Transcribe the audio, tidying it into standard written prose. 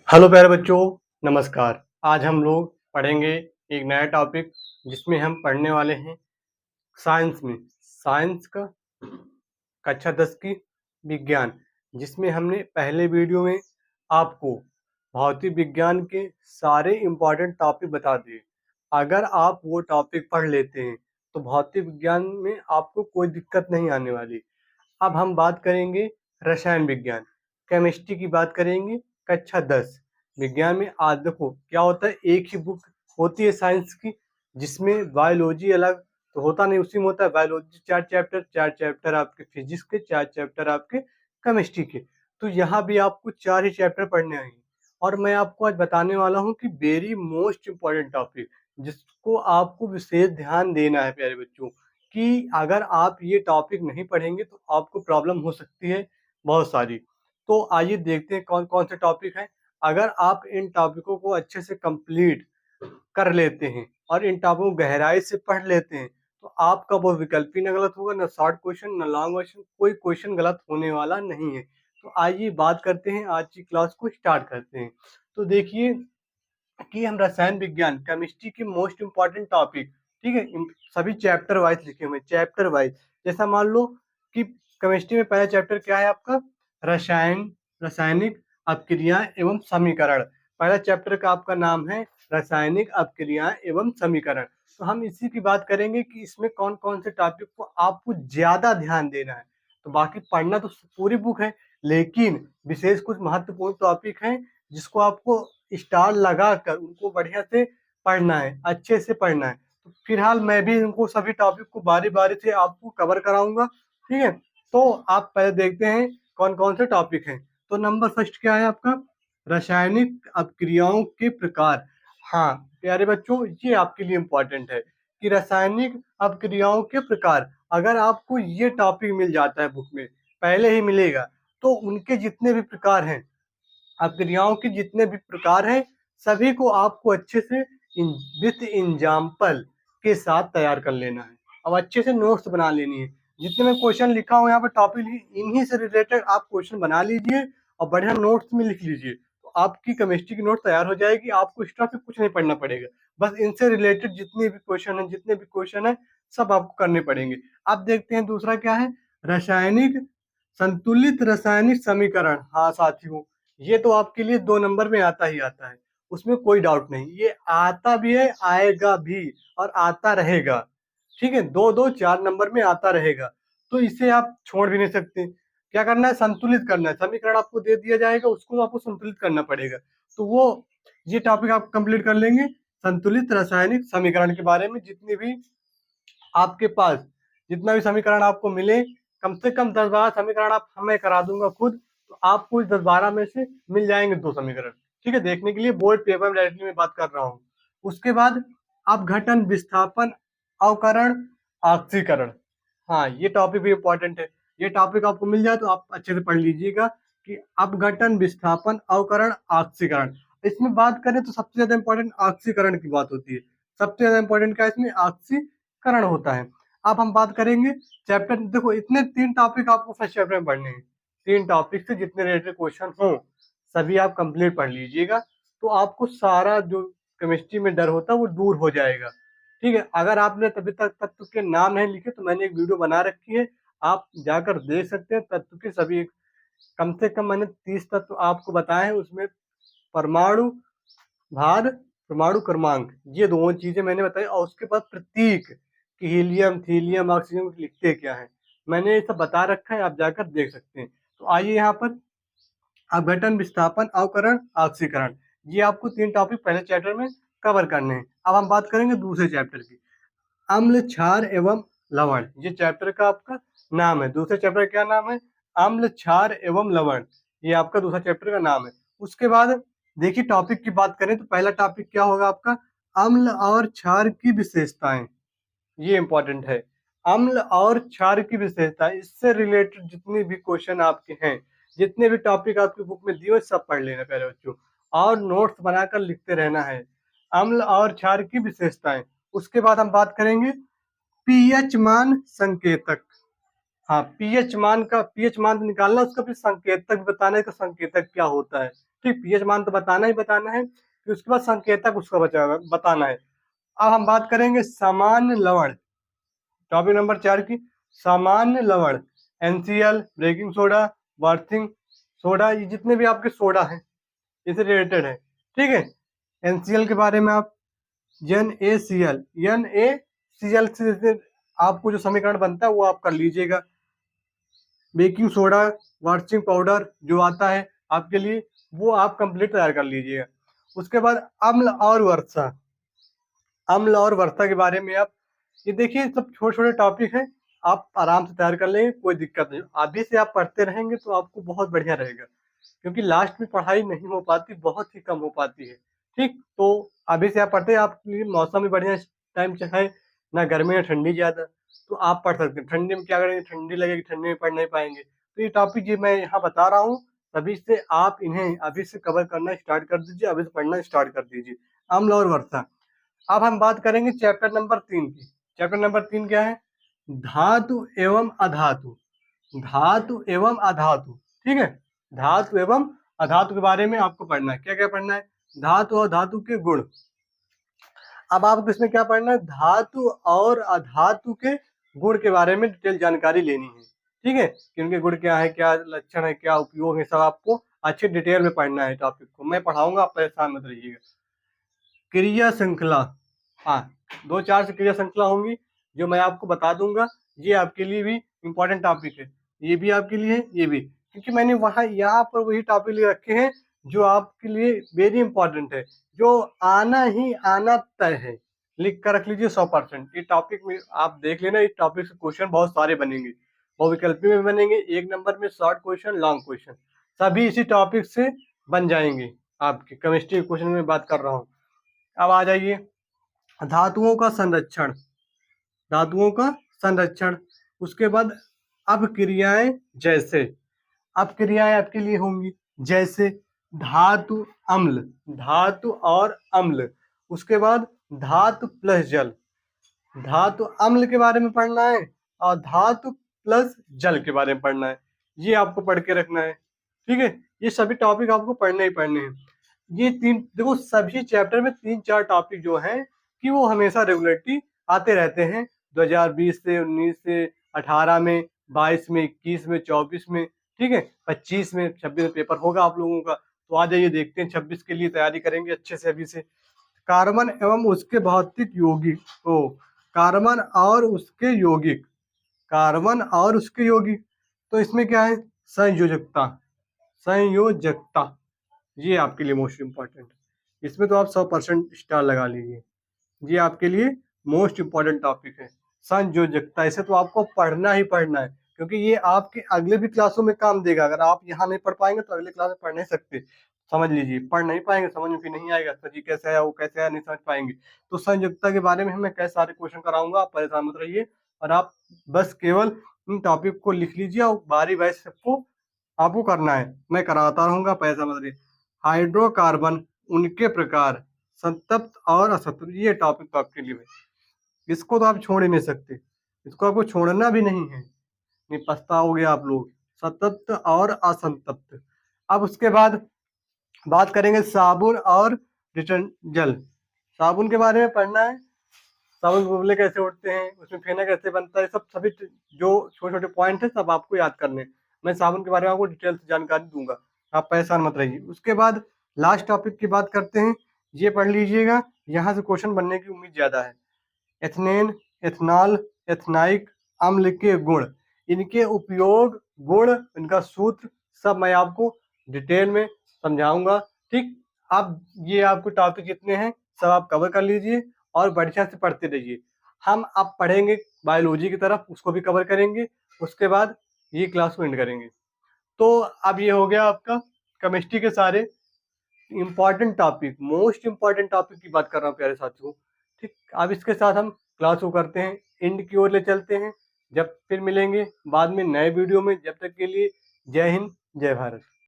Hello प्यारे बच्चों, नमस्कार। आज हम लोग पढ़ेंगे एक नया टॉपिक जिसमें हम पढ़ने वाले हैं साइंस का कक्षा 10 की विज्ञान, जिसमें हमने पहले वीडियो में आपको भौतिक विज्ञान के सारे इम्पोर्टेंट टॉपिक बता दिए। अगर आप वो टॉपिक पढ़ लेते हैं तो भौतिक विज्ञान में आपको कोई दिक्कत नहीं आने वाली। अब हम बात करेंगे रसायन विज्ञान, केमिस्ट्री की बात करेंगे कक्षा 10। विज्ञान में आज देखो क्या होता है, एक ही बुक होती है साइंस की जिसमें बायोलॉजी अलग तो होता नहीं, उसी में होता है बायोलॉजी 4 चैप्टर आपके फिजिक्स के, 4 चैप्टर आपके केमिस्ट्री के। तो यहाँ भी आपको 4 ही चैप्टर पढ़ने आएंगे और मैं आपको आज बताने वाला हूँ कि वेरी मोस्ट इम्पोर्टेंट टॉपिक जिसको आपको विशेष ध्यान देना है प्यारे बच्चों, कि अगर आप ये टॉपिक नहीं पढ़ेंगे तो आपको प्रॉब्लम हो सकती है बहुत सारी। तो आइए देखते हैं कौन कौन से टॉपिक हैं। अगर आप इन टॉपिकों को अच्छे से कंप्लीट कर लेते हैं और इन टॉपिकों को गहराई से पढ़ लेते हैं तो आपका वो विकल्प ही ना गलत होगा, ना शॉर्ट क्वेश्चन ना लॉन्ग क्वेश्चन, कोई क्वेश्चन गलत होने वाला नहीं है। तो आइए बात करते हैं, आज की क्लास को स्टार्ट करते हैं। तो देखिए कि हम रसायन विज्ञान केमिस्ट्री के मोस्ट इंपॉर्टेंट टॉपिक, ठीक है, सभी चैप्टर वाइज लिखे हुए, चैप्टर वाइज। जैसा मान लो कि केमिस्ट्री में पहला चैप्टर क्या है आपका, रासायनिक अपक्रिया एवं समीकरण। पहला चैप्टर का आपका नाम है रासायनिक अपक्रिया एवं समीकरण। तो हम इसी की बात करेंगे कि इसमें कौन कौन से टॉपिक को आपको ज्यादा ध्यान देना है। तो बाकी पढ़ना तो पूरी बुक है, लेकिन विशेष कुछ महत्वपूर्ण टॉपिक हैं जिसको आपको स्टार लगाकर उनको बढ़िया से पढ़ना है, अच्छे से पढ़ना है। तो फिलहाल मैं भी उनको सभी टॉपिक को बारी बारी से आपको कवर कराऊंगा, ठीक है। तो आप पहले देखते हैं कौन कौन से टॉपिक हैं। तो नंबर फर्स्ट क्या है आपका, रासायनिक अपक्रियाओं के प्रकार। हाँ प्यारे बच्चों, ये आपके लिए इम्पोर्टेंट है कि रासायनिक अपक्रियाओं के प्रकार। अगर आपको ये टॉपिक मिल जाता है बुक में, पहले ही मिलेगा, तो उनके जितने भी प्रकार हैं, अपक्रियाओं के जितने भी प्रकार हैं, सभी को आपको अच्छे से विथ एग्जाम्पल के साथ तैयार कर लेना है। अब अच्छे से नोट्स बना लेनी है। जितने में क्वेश्चन लिखा हुआ यहाँ पर टॉपिक, इन्हीं से रिलेटेड आप क्वेश्चन बना लीजिए और बढ़िया नोट्स में लिख लीजिए। तो आपकी केमिस्ट्री की नोट तैयार हो जाएगी, आपको एक्स्ट्रा से कुछ नहीं पढ़ना पड़ेगा। बस इनसे रिलेटेड जितने भी क्वेश्चन है सब आपको करने पड़ेंगे। अब देखते हैं दूसरा क्या है, रासायनिक संतुलित रासायनिक समीकरण। हाँ साथियों, ये तो आपके लिए 2 नंबर में आता ही आता है, उसमें कोई डाउट नहीं। ये आता भी है, आएगा भी और आता रहेगा, ठीक है। 2 2 4 नंबर में आता रहेगा, तो इसे आप छोड़ भी नहीं सकते। क्या करना है, संतुलित करना है। समीकरण आपको दे दिया जाएगा, उसको आपको संतुलित करना पड़ेगा। तो वो ये टॉपिक आप कंप्लीट कर लेंगे, संतुलित रासायनिक समीकरण के बारे में। जितनी भी आपके पास जितना भी समीकरण आपको मिले, कम से कम 10 12 समीकरण आप हमें करा दूंगा खुद, तो आपको इस 10 12 में से मिल जाएंगे 2 समीकरण, ठीक है। देखने के लिए बोर्ड पेपर में डायरेक्टली मैं बात कर रहा हूँ। उसके बाद अपघटन विस्थापन अवकरण ऑक्सीकरण। हाँ ये टॉपिक भी इंपॉर्टेंट है। ये टॉपिक आपको मिल जाए तो आप अच्छे से पढ़ लीजिएगा कि अपघटन विस्थापन अवकरण ऑक्सीकरण। इसमें बात करें तो सबसे ज्यादा इंपॉर्टेंट ऑक्सीकरण की बात होती है। सबसे ज्यादा इंपॉर्टेंट क्या है इसमें, ऑक्सीकरण होता है। अब हम बात करेंगे चैप्टर, देखो इतने 3 टॉपिक आपको फर्स्ट चैप्टर में पढ़ने हैं। 3 टॉपिक से जितने रिलेटेड क्वेश्चन हो सभी आप कंप्लीट पढ़ लीजिएगा, तो आपको सारा जो केमिस्ट्री में डर होता है वो दूर हो जाएगा, ठीक है। अगर आपने तभी तक तत्व के नाम नहीं लिखे तो मैंने एक वीडियो बना रखी है, आप जाकर देख सकते हैं। तत्व के सभी कम से कम मैंने 30 तत्व आपको बताए हैं। उसमें परमाणु भार, परमाणु क्रमांक, ये दोनों चीजें मैंने बताई, और उसके बाद प्रतीक कि हीलियम थीलियम ऑक्सीजन लिखते क्या है, मैंने ये सब बता रखा है, आप जाकर देख सकते हैं। तो आइए यहाँ पर अपघटन विस्थापन अवकरण ऑक्सीकरण, ये आपको 3 टॉपिक पहले चैप्टर में कवर करने हैं। अब हम बात करेंगे दूसरे चैप्टर की, अम्ल क्षार एवं लवण। ये चैप्टर का आपका नाम है। दूसरे चैप्टर का क्या नाम है, अम्ल क्षार एवं लवण, ये आपका दूसरा चैप्टर का नाम है। उसके बाद देखिए टॉपिक की बात करें तो पहला टॉपिक क्या होगा आपका, अम्ल और क्षार की विशेषताएं। ये इंपॉर्टेंट है, अम्ल और क्षार की विशेषता। इससे रिलेटेड जितने भी क्वेश्चन आपके हैं, जितने भी टॉपिक आपकी बुक में दिए सब पढ़ लेना पहले बच्चों, और नोट्स बनाकर लिखते रहना है, अम्ल और क्षार की विशेषताएं। उसके बाद हम बात करेंगे पीएच मान संकेतक। हाँ पीएच मान तो निकालना, उसका फिर संकेतक भी बताना है कि संकेतक क्या होता है, ठीक, पीएच मान तो बताना ही बताना है, फिर उसके बाद संकेतक उसका बताना है। अब हम बात करेंगे सामान्य लवण, टॉपिक नंबर 4 की सामान्य लवण, NaCl, baking soda, berthing soda, ये जितने भी आपके सोडा हैं इससे रिलेटेड है। ठीक है, NaCl के बारे में आप NaCl से आपको जो समीकरण बनता है वो आप कर लीजिएगा। बेकिंग सोडा, वार्चिंग पाउडर जो आता है आपके लिए, वो आप कंप्लीट तैयार कर लीजिएगा। उसके बाद अम्ल और वर्षा, अम्ल और वर्षा के बारे में आप ये देखिए, सब छोटे छोटे टॉपिक हैं, आप आराम से तैयार कर लेंगे, कोई दिक्कत नहीं। अभी से आप पढ़ते रहेंगे तो आपको बहुत बढ़िया रहेगा, क्योंकि लास्ट में पढ़ाई नहीं हो पाती, बहुत ही कम हो पाती है। ठीक, तो अभी से आप पढ़ते हैं, आपके लिए मौसम भी बढ़िया इस टाइम है, ना गर्मी ना ठंडी ज़्यादा, तो आप पढ़ सकते हैं। ठंडी में क्या करेंगे, ठंडी लगेगी, ठंडी में पढ़ नहीं पाएंगे। तो ये टॉपिक जो मैं यहाँ बता रहा हूँ, अभी से आप इन्हें अभी से कवर करना स्टार्ट कर दीजिए, अभी से पढ़ना स्टार्ट कर दीजिए। अम्ल और वर्षा। अब हम बात करेंगे चैप्टर नंबर 3 की। चैप्टर नंबर 3 क्या है, धातु एवं अधातु, धातु एवं अधातु। ठीक है, धातु एवं अधातु के बारे में आपको पढ़ना है। क्या क्या पढ़ना है, धातु और धातु के गुण। अब आपको इसमें क्या पढ़ना है, धातु और अधातु के गुण के बारे में डिटेल जानकारी लेनी है। ठीक है, कि उनके गुण क्या है, क्या लक्षण है, क्या उपयोग है, सब आपको अच्छे डिटेल में पढ़ना है। टॉपिक को मैं पढ़ाऊंगा, आप परेशान मत रहिएगा। क्रिया श्रृंखला, हाँ 2-4 से क्रिया श्रृंखला होंगी जो मैं आपको बता दूंगा। ये आपके लिए भी इम्पोर्टेंट टॉपिक है, ये भी आपके लिए है, ये भी, क्योंकि मैंने वहाँ यहाँ पर वही टॉपिक ले रखे हैं जो आपके लिए वेरी इंपॉर्टेंट है, जो आना ही आना तय है। लिख कर रख लीजिए 100%। ये टॉपिक में आप देख लेना, इस टॉपिक से क्वेश्चन बहुत सारे बनेंगे, बहुविकल्पी में बनेंगे, 1 नंबर में शॉर्ट क्वेश्चन, लॉन्ग क्वेश्चन, सभी इसी टॉपिक से बन जाएंगे। आपके केमिस्ट्री के क्वेश्चन में बात कर रहा हूँ। अब आ जाइए धातुओं का संरक्षण, धातुओं का संरक्षण। उसके बाद अपक्रियाएं, जैसे अपक्रियाएं आपके लिए होंगी जैसे धातु अम्ल, धातु और अम्ल। उसके बाद धातु प्लस जल, धातु अम्ल के बारे में पढ़ना है और धातु प्लस जल के बारे में पढ़ना है। ये आपको पढ़ के रखना है। ठीक है, ये सभी टॉपिक आपको पढ़ने ही पढ़ने हैं। ये 3 देखो, सभी चैप्टर में 3-4 टॉपिक जो हैं कि वो हमेशा रेगुलरली आते रहते हैं। 2020 से 19 से 18 में, 22 में, 21 में, 24 में, ठीक है, 25 में, 26 में पेपर होगा आप लोगों का। तो आ जाइए, देखते हैं 26 के लिए तैयारी करेंगे अच्छे से अभी से। कार्बन एवं उसके भौतिक यौगिक, तो कार्बन और उसके यौगिक, कार्बन और उसके यौगिक, तो इसमें क्या है, संयोजकता, संयोजकता, ये आपके लिए मोस्ट इम्पॉर्टेंट, इसमें तो आप 100% स्टार लगा लीजिए। ये आपके लिए मोस्ट इम्पॉर्टेंट टॉपिक है, संयोजकता। इसे तो आपको पढ़ना ही पढ़ना है, क्योंकि ये आपके अगले भी क्लासों में काम देगा। अगर आप यहाँ नहीं पढ़ पाएंगे तो अगले क्लास में पढ़ नहीं सकते, समझ लीजिए। पढ़ नहीं पाएंगे, समझ में फिर नहीं आएगा, सर जी कैसे आया, वो कैसे आया, नहीं समझ पाएंगे। तो संयोजकता के बारे में मैं कई सारे क्वेश्चन कराऊंगा, आप परेशान मत रहिए। और आप बस केवल इन टॉपिक को लिख लीजिए और बारी बारी सबको आपको करना है, मैं कराता रहूंगा, परेशान मत रहिए। हाइड्रोकार्बन, उनके प्रकार, संतप्त और असंतप्त, ये टॉपिक तो आपके लिए है, इसको तो आप छोड़ ही नहीं सकते, इसको आपको छोड़ना भी नहीं है, नहीं पछताओगे आप लोग। संतप्त और असंतप्त। अब उसके बाद बात करेंगे साबुन और डिटर्जेंट, साबुन के बारे में पढ़ना है, साबुन बुलबुले कैसे उठते हैं, उसमें फेना कैसे बनता है, सब सभी जो छोटे छोटे पॉइंट है सब आपको याद करने हैं। मैं साबुन के बारे में आपको डिटेल से जानकारी दूंगा, आप परेशान मत रहिए। उसके बाद लास्ट टॉपिक की बात करते हैं, ये पढ़ लीजिएगा, यहाँ से क्वेश्चन बनने की उम्मीद ज़्यादा है। एथनेन, एथनॉल, एथनाइक अम्ल के गुण, इनके उपयोग, गुण, इनका सूत्र, सब मैं आपको डिटेल में समझाऊंगा। ठीक, अब ये आपको टॉपिक जितने हैं सब आप कवर कर लीजिए और बढ़िया से पढ़ते रहिए। हम अब पढ़ेंगे बायोलॉजी की तरफ, उसको भी कवर करेंगे, उसके बाद ये क्लास को एंड करेंगे। तो अब ये हो गया आपका केमिस्ट्री के सारे important topic, most important topic की बात कर रहा हूँ प्यारे साथियों। ठीक, अब इसके साथ हम क्लास को करते हैं, एंड की ओर ले चलते हैं। जब फिर मिलेंगे बाद में नए वीडियो में, जब तक के लिए जय हिंद, जय भारत।